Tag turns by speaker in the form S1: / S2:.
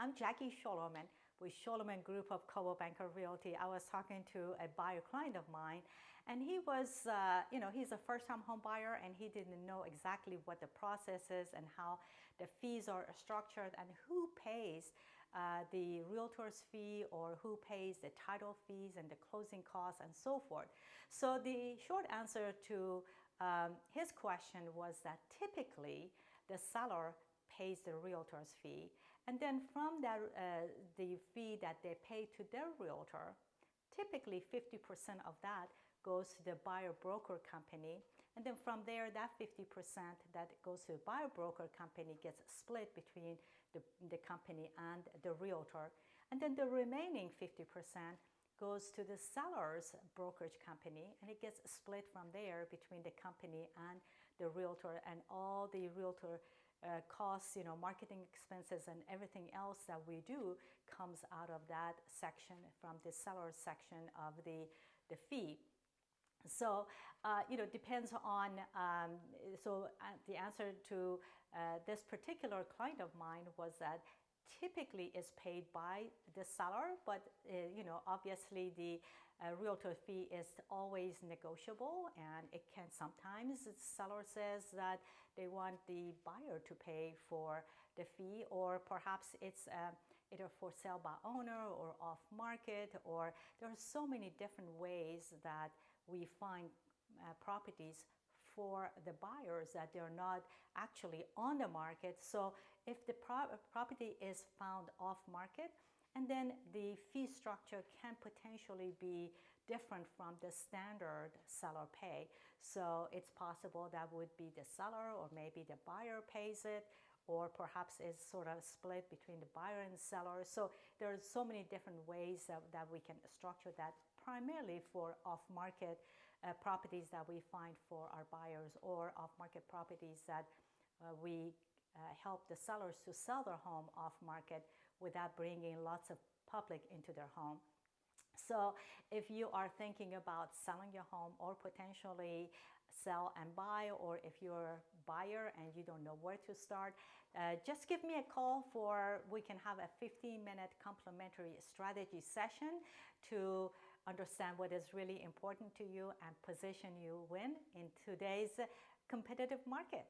S1: I'm Jackie Sholoman with Sholoman Group of Coldwell Banker Realty. I was talking to a buyer client of mine, and he was, he's a first-time home buyer, and he didn't know exactly what the process is and how the fees are structured and who pays the realtor's fee or who pays the title fees and the closing costs and so forth. So the short answer to his question was that typically the seller pays the realtor's fee, and then from that the fee that they pay to their realtor, typically 50% of that goes to the buyer broker company, and then from there that 50% that goes to the buyer broker company gets split between the company and the realtor, and then the remaining 50% goes to the seller's brokerage company, and it gets split from there between the company and the realtor, and all the realtor costs, marketing expenses and everything else that we do comes out of that section, from the seller's section of the fee. So, depends on, the answer to this particular client of mine was that typically is paid by the seller, but obviously the realtor fee is always negotiable, and it can sometimes the seller says that they want the buyer to pay for the fee, or perhaps it's either for sale by owner or off market, or there are so many different ways that we find properties for the buyers that they're not actually on the market. So if the property is found off market, and then the fee structure can potentially be different from the standard seller pay. So it's possible that would be the seller, or maybe the buyer pays it, or perhaps it's sort of split between the buyer and seller. So there's so many different ways that we can structure that, primarily for off-market properties that we find for our buyers, or off-market properties that we help the sellers to sell their home off-market without bringing lots of public into their home. So if you are thinking about selling your home, or potentially sell and buy, or if you're a buyer and you don't know where to start, just give me a call we can have a 15-minute complimentary strategy session to understand what is really important to you and position you win in today's competitive market.